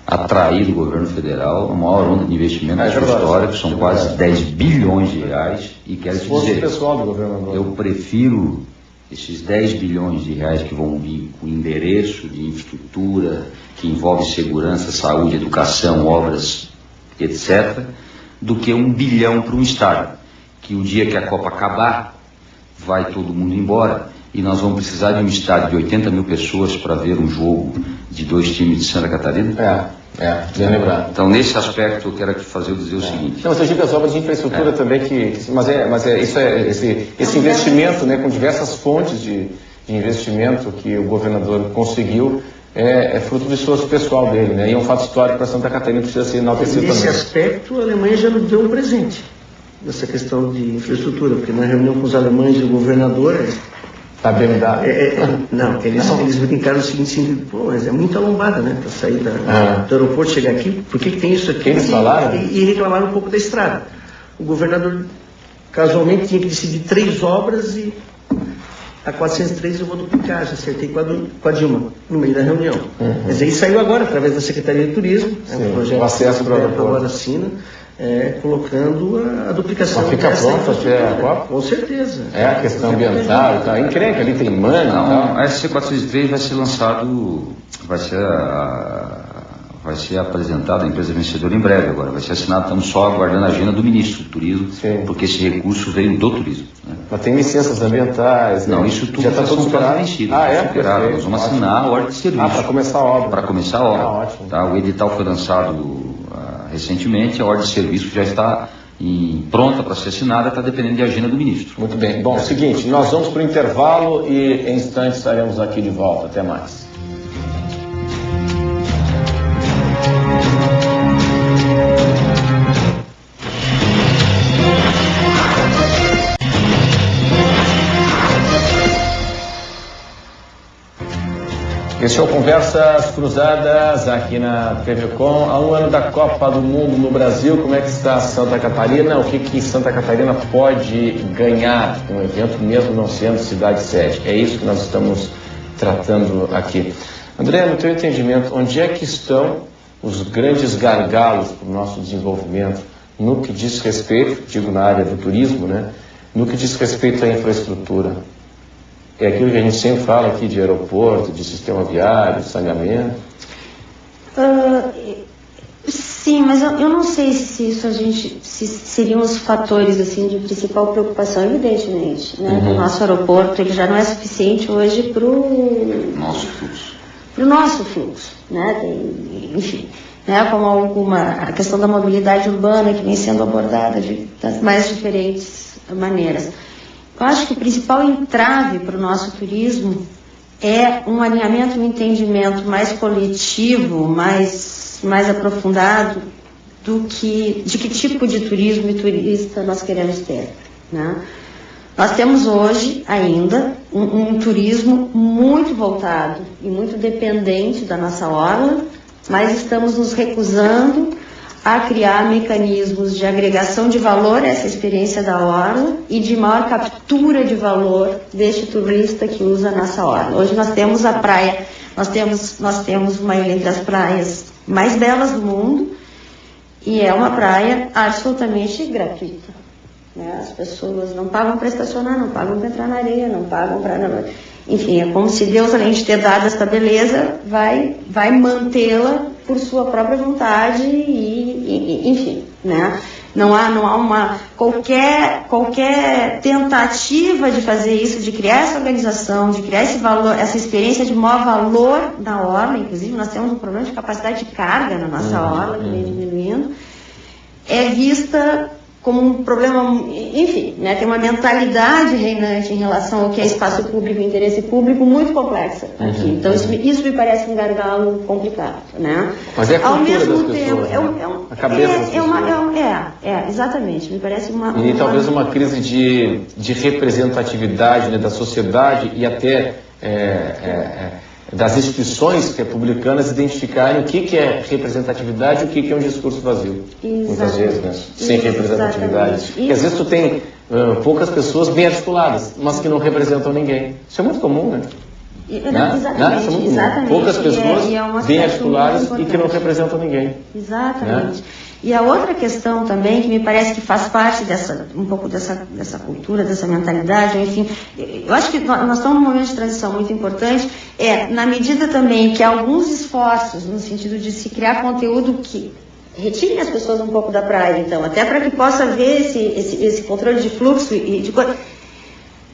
atrair do governo federal a maior onda de investimento da sua história, que são quase 10 bilhões de reais, e quero te dizer, pessoal do governador. Eu prefiro esses 10 bilhões de reais que vão vir com endereço de infraestrutura, que envolve segurança, saúde, educação, obras, etc., do que 1 bilhão para um estado, que o dia que a Copa acabar, vai todo mundo embora, e nós vamos precisar de um estádio de 80 mil pessoas para ver um jogo de 2 times de Santa Catarina. Bem lembrado. Então, nesse aspecto, eu quero aqui dizer o seguinte. Não, você diz as obras de infraestrutura também, mas esse investimento, né, com diversas fontes de investimento que o governador conseguiu, é fruto do esforço pessoal dele, né? E é um fato histórico para Santa Catarina, precisa ser enaltecido também. Nesse aspecto, a Alemanha já nos deu um presente nessa questão de infraestrutura, porque na reunião com os alemães e o governador... Está bem dado. Não, eles brincaram o seguinte, mas é muita lombada, né? Para sair do aeroporto, chegar aqui, por que tem isso aqui? Eles falaram? E reclamaram um pouco da estrada. O governador, casualmente, tinha que decidir 3 obras e a 403 eu vou duplicar, já acertei com a Dilma, no meio da reunião. Mas aí saiu agora, através da Secretaria de Turismo, um projeto o acesso para o aeroporto. Agora assina, colocando a duplicação. Mas fica pronto até a Copa? Com certeza. A questão ambiental, tá encrenca, ali tem mano. Não, a SC403 vai ser lançado, vai ser apresentada a empresa vencedora em breve agora, vai ser assinado, estamos só aguardando a agenda do ministro do turismo, porque esse recurso veio do turismo. Né? Mas tem licenças ambientais? Não, isso tudo já está tudo superado. Superado. Nós vamos assinar a ordem de serviço. Para começar a obra. Para começar a obra. Ótimo. Tá? O edital foi lançado recentemente, a ordem de serviço já está pronta para ser assinada, está dependendo de agenda do ministro. Muito bem. Bom, seguinte, nós vamos para o intervalo e em instantes estaremos aqui de volta. Até mais. Este é o Conversas Cruzadas aqui na TV Com. Há um ano da Copa do Mundo no Brasil, como é que está Santa Catarina? O que Santa Catarina pode ganhar com o evento, mesmo não sendo cidade sede? É isso que nós estamos tratando aqui. André, no teu entendimento, onde é que estão os grandes gargalos para o nosso desenvolvimento no que diz respeito, digo na área do turismo, né? No que diz respeito à infraestrutura? É aquilo que a gente sempre fala aqui de aeroporto, de sistema viário, de saneamento? Sim, mas eu não sei se isso se seriam os fatores assim, de principal preocupação, evidentemente. Né? O nosso aeroporto ele já não é suficiente hoje para o nosso fluxo. Né? Enfim, né? Como a questão da mobilidade urbana que vem sendo abordada das mais diferentes maneiras. Eu acho que o principal entrave para o nosso turismo é um alinhamento, um entendimento mais coletivo, mais aprofundado de que tipo de turismo e turista nós queremos ter. Né? Nós temos hoje ainda um turismo muito voltado e muito dependente da nossa orla, mas estamos nos recusando a criar mecanismos de agregação de valor a essa experiência da orla e de maior captura de valor deste turista que usa a nossa orla. Hoje nós temos a praia, nós temos uma entre as praias mais belas do mundo e é uma praia absolutamente gratuita. Né? As pessoas não pagam para estacionar, não pagam para entrar na areia, não pagam para... Enfim, é como se Deus, além de ter dado esta beleza, vai mantê-la por sua própria vontade e enfim, né? Não há qualquer tentativa de fazer isso, de criar essa organização, de criar esse valor, essa experiência de maior valor na orla. Inclusive, nós temos um problema de capacidade de carga na nossa orla, que vem diminuindo. É vista como um problema, enfim, né, tem uma mentalidade reinante em relação ao que é espaço público e interesse público muito complexa aqui. Então isso me parece um gargalo complicado, né? Mas é a cultura ao mesmo das tempo, pessoas, a cabeça das pessoas. Exatamente, me parece talvez uma crise de representatividade, né, da sociedade e até das instituições republicanas identificarem o que é representatividade e o que é um discurso vazio. Muitas vezes, né? Sem representatividade. Porque às vezes tu tem poucas pessoas bem articuladas, mas que não representam ninguém. Isso é muito comum, né? Exatamente, Isso é muito exatamente. comum. Poucas pessoas bem articuladas e que não representam ninguém. Exatamente. Né? E a outra questão também, que me parece que faz parte um pouco dessa cultura, dessa mentalidade, enfim, eu acho que nós estamos num momento de transição muito importante, na medida também que há alguns esforços no sentido de se criar conteúdo que retire as pessoas um pouco da praia, então, até para que possa haver esse controle de fluxo e de coisa.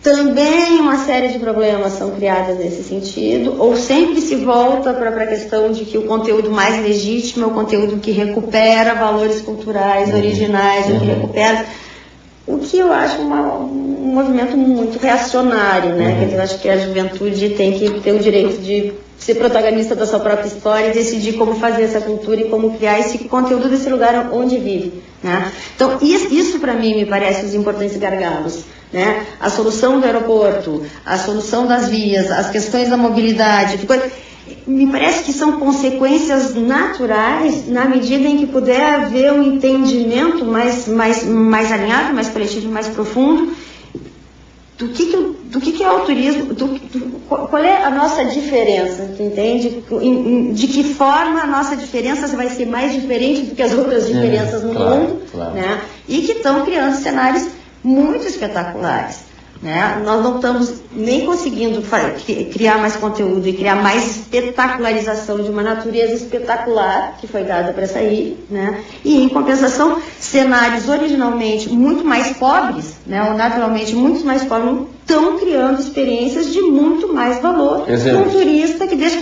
Também uma série de problemas são criados nesse sentido, ou sempre se volta para a questão de que o conteúdo mais legítimo é o conteúdo que recupera valores culturais originais, o que recupera, o que eu acho um movimento muito reacionário, né? Quer dizer, eu acho que a juventude tem que ter o direito de ser protagonista da sua própria história e decidir como fazer essa cultura e como criar esse conteúdo desse lugar onde vive, né? Então, isso para mim me parece os importantes gargalos, né? A solução do aeroporto, a solução das vias, as questões da mobilidade, me parece que são consequências naturais na medida em que puder haver um entendimento mais alinhado, mais coletivo, mais profundo do que é o turismo, qual é a nossa diferença, tu entende? De que forma a nossa diferença vai ser mais diferente do que as outras diferenças no mundo, né? E que estão criando cenários muito espetaculares, né? Nós não estamos nem conseguindo criar mais conteúdo e criar mais espetacularização de uma natureza espetacular que foi dada para sair, né? E em compensação, cenários originalmente muito mais pobres, né? Ou naturalmente muito mais pobres, estão criando experiências de muito mais valor. Um turista que deixa...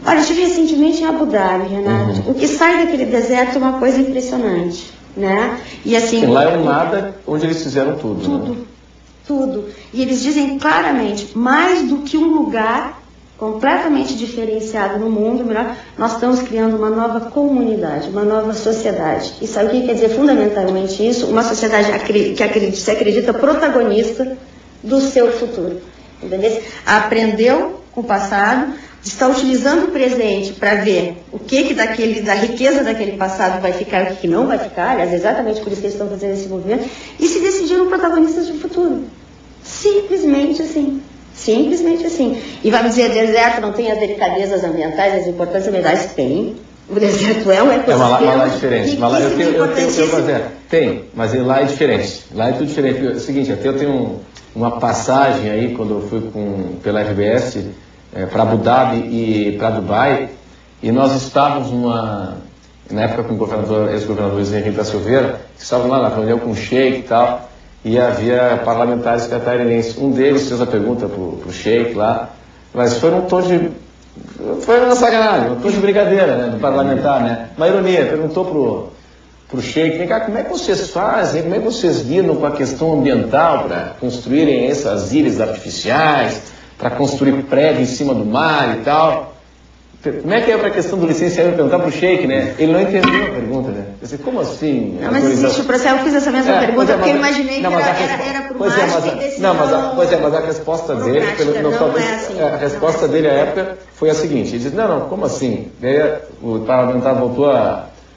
Olha, eu estive recentemente em Abu Dhabi, Renato. O que sai daquele deserto é uma coisa impressionante, né? E assim, lá é um nada onde eles fizeram tudo. Né? Tudo. E eles dizem claramente, mais do que um lugar completamente diferenciado no mundo, melhor, nós estamos criando uma nova comunidade, uma nova sociedade. E sabe o que quer dizer fundamentalmente isso? Uma sociedade que se acredita protagonista do seu futuro. Entendeu? Aprendeu com o passado, está utilizando o presente para ver o que da riqueza daquele passado vai ficar e o que não vai ficar, aliás, exatamente por isso que eles estão fazendo esse movimento, e se decidiram protagonistas do futuro. Simplesmente assim. Simplesmente assim. E vai me dizer, deserto não tem as delicadezas ambientais, as importâncias ambientais? Tem. O deserto é um ecossistema. Mas lá é diferente. Mas lá tem, mas lá é diferente. Lá é tudo diferente. É o seguinte, até eu tenho uma passagem aí, quando eu fui pela RBS, para Abu Dhabi e para Dubai, e nós estávamos na época com o ex-governador Henrique da Silveira, que estavam lá na reunião com o Sheik e tal, e havia parlamentares catarinenses. Um deles fez a pergunta para o Sheik lá, mas foi um tom de... Foi uma sacanagem, um tom de brincadeira, né, do parlamentar, né? Uma ironia, perguntou pro Sheik, vem cá, como é que vocês fazem, como é que vocês lidam com a questão ambiental para construírem essas ilhas artificiais, para construir prédio em cima do mar e tal? Como é que é para a questão do licenciamento? Perguntar para o Sheik, né? Ele não entendeu a pergunta, né? Eu disse, como assim? Não, mas existe o processo, eu fiz essa mesma pergunta porque eu imaginei que era por margem de decisão. Mas a resposta dele, a resposta dele à época foi a seguinte, ele disse, não, como assim? Daí o parlamentar voltou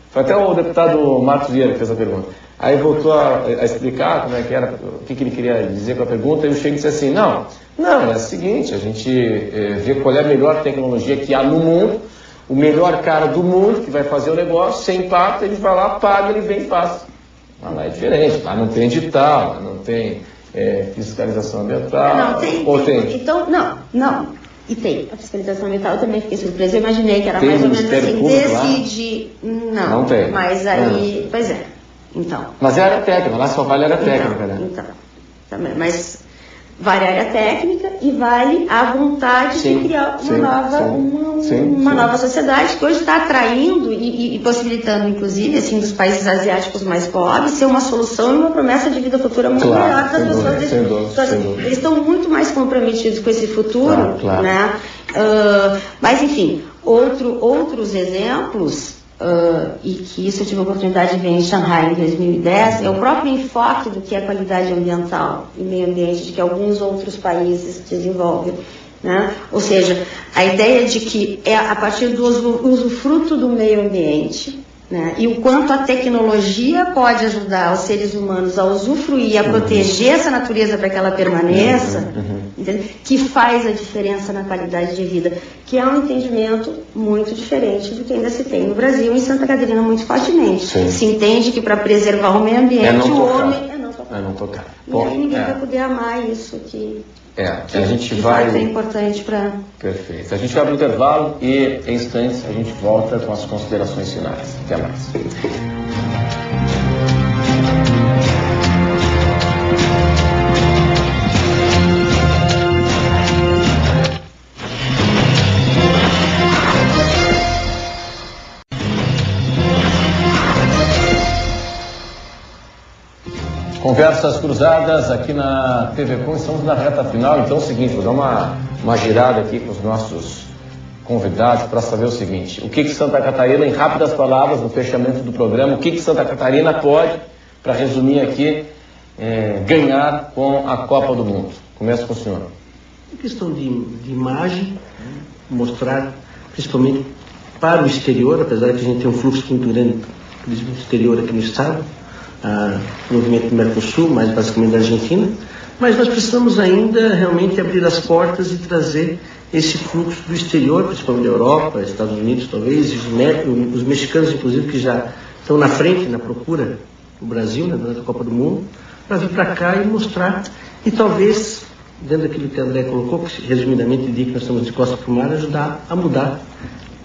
foi até o deputado Marcos Vieira que fez a pergunta. Aí voltou a explicar como é que era, o que ele queria dizer com a pergunta, e o Sheik disse assim, não, é o seguinte, a gente vê qual é a melhor tecnologia que há no mundo, o melhor cara do mundo que vai fazer o negócio, sem impacto, ele vai lá, paga, ele vem e faz. Mas lá é diferente, lá não tem edital, lá não tem fiscalização ambiental. Não, tem. Ou tem? Então, não. E tem. A fiscalização ambiental eu também fiquei surpresa, eu imaginei que era tem mais ou menos assim, decidir. Não tem. Mas aí, pois é. Então. Mas era técnica, lá só vale era técnica, né? Então, também, mas Vale a área técnica e vale a vontade de criar uma nova sociedade que hoje está atraindo e possibilitando, inclusive, assim, dos países asiáticos mais pobres, ser uma solução e uma promessa de vida futura muito maior para as pessoas. Eles estão muito mais comprometidos com esse futuro, né? Mas, enfim, outros exemplos, e que isso eu tive a oportunidade de ver em Xangai em 2010, é o próprio enfoque do que é qualidade ambiental e meio ambiente, que alguns outros países desenvolvem, né? Ou seja, a ideia de que é a partir do usufruto do meio ambiente, né? E o quanto a tecnologia pode ajudar os seres humanos a usufruir, a proteger essa natureza para que ela permaneça, que faz a diferença na qualidade de vida, que é um entendimento muito diferente do que ainda se tem no Brasil e em Santa Catarina muito fortemente. Se entende que para preservar o meio ambiente, o homem é não tocar. E aí ninguém vai poder amar isso que a gente vai... é importante para... Perfeito. A gente vai para o intervalo e, em instantes, a gente volta com as considerações finais. Até mais. Conversas cruzadas aqui na TV Com, estamos na reta final, então é o seguinte, vou dar uma girada aqui com os nossos convidados para saber o seguinte: o que Santa Catarina, em rápidas palavras, no fechamento do programa, o que Santa Catarina pode, para resumir aqui, ganhar com a Copa do Mundo? Começa com o senhor. Em questão de imagem, mostrar principalmente para o exterior, apesar de que a gente tem um fluxo muito grande do exterior aqui no estado, movimento do Mercosul, mais basicamente da Argentina, mas nós precisamos ainda realmente abrir as portas e trazer esse fluxo do exterior, principalmente da Europa, Estados Unidos talvez, e os mexicanos inclusive, que já estão na frente, na procura do Brasil, né, durante a Copa do Mundo, para vir para cá e mostrar, e talvez, dentro daquilo que a André colocou, que resumidamente diz que nós estamos de costas para o mar, ajudar a mudar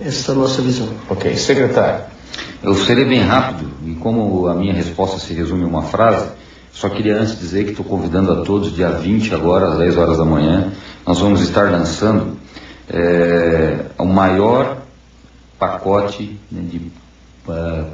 essa nossa visão. Ok. Secretário. Eu serei bem rápido, e como a minha resposta se resume em uma frase, só queria antes dizer que estou convidando a todos, dia 20 agora, às 10 horas da manhã, nós vamos estar lançando o maior pacote, né, de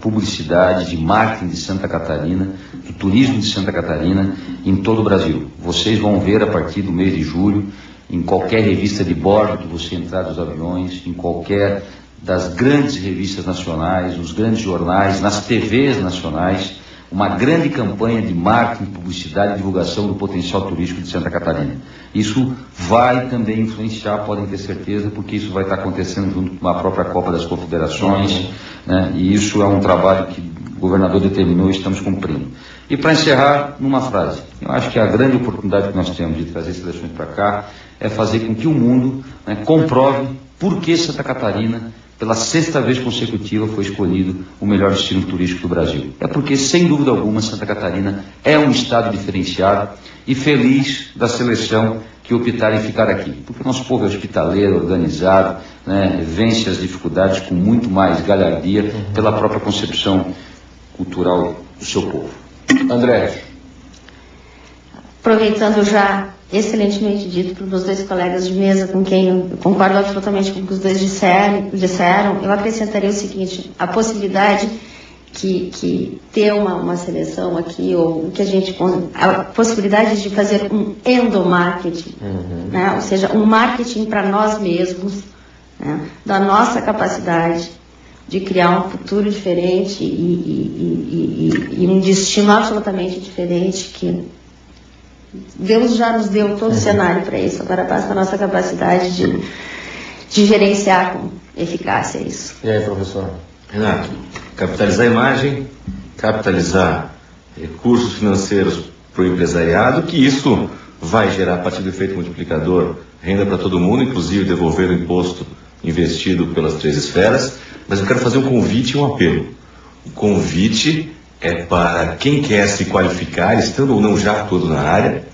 publicidade, de marketing de Santa Catarina, do turismo de Santa Catarina, em todo o Brasil. Vocês vão ver a partir do mês de julho, em qualquer revista de bordo que você entrar dos aviões, em qualquer das grandes revistas nacionais, nos grandes jornais, nas TVs nacionais, uma grande campanha de marketing, publicidade e divulgação do potencial turístico de Santa Catarina. Isso vai também influenciar, podem ter certeza, porque isso vai estar acontecendo junto com a própria Copa das Confederações, né? E isso é um trabalho que o governador determinou e estamos cumprindo. E para encerrar, numa frase, eu acho que a grande oportunidade que nós temos de trazer seleções para cá é fazer com que o mundo, né, comprove por que Santa Catarina, pela 6ª vez consecutiva, foi escolhido o melhor destino turístico do Brasil. É porque, sem dúvida alguma, Santa Catarina é um estado diferenciado e feliz da seleção que optar em ficar aqui. Porque o nosso povo é hospitaleiro, organizado, né, vence as dificuldades com muito mais galhardia pela própria concepção cultural do seu povo. André. Aproveitando já excelentemente dito pelos dois colegas de mesa, com quem eu concordo absolutamente com o que os dois disseram, eu acrescentaria o seguinte: a possibilidade que ter uma seleção aqui, ou que a possibilidade de fazer um endomarketing, né? Ou seja, um marketing para nós mesmos, né? Da nossa capacidade de criar um futuro diferente e um destino absolutamente diferente, que Deus já nos deu todo o cenário para isso. Agora basta a nossa capacidade de gerenciar com eficácia isso. E aí, professor? Renato, capitalizar a imagem, capitalizar recursos financeiros para o empresariado, que isso vai gerar, a partir do efeito multiplicador, renda para todo mundo, inclusive devolver o imposto investido pelas 3 esferas. Mas eu quero fazer um convite e um apelo. O convite é para quem quer se qualificar, estando ou não já atuando na área,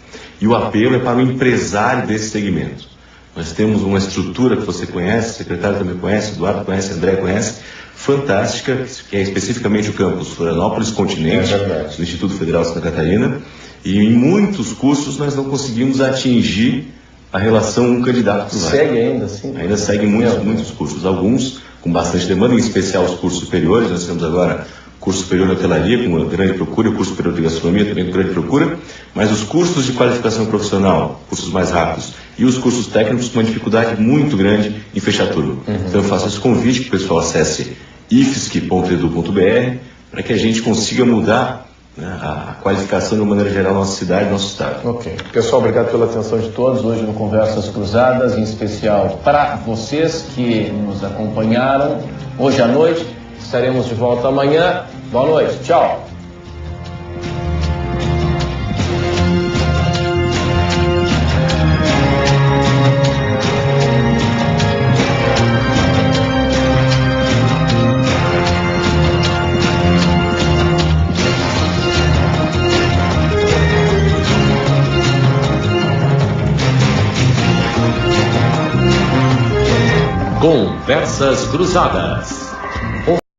e o apelo é para o empresário desse segmento. Nós temos uma estrutura que você conhece, o secretário também conhece, Eduardo conhece, André conhece, fantástica, que é especificamente o campus Florianópolis Continente, do Instituto Federal de Santa Catarina, E em muitos cursos nós não conseguimos atingir a relação um candidato por vaga. Segue ainda assim? Ainda segue muitos cursos, alguns com bastante demanda, em especial os cursos superiores. Nós temos agora curso superior de hotelaria com grande procura, o curso superior de gastronomia também com grande procura, mas os cursos de qualificação profissional, cursos mais rápidos, e os cursos técnicos com uma dificuldade muito grande em fechar turma. Então eu faço esse convite que o pessoal acesse ifsc.edu.br para que a gente consiga mudar, né, a qualificação de uma maneira geral na nossa cidade e nosso estado. Ok. Pessoal, obrigado pela atenção de todos hoje no Conversas Cruzadas, em especial para vocês que nos acompanharam hoje à noite. Estaremos de volta amanhã. Boa noite. Tchau. Conversas Cruzadas.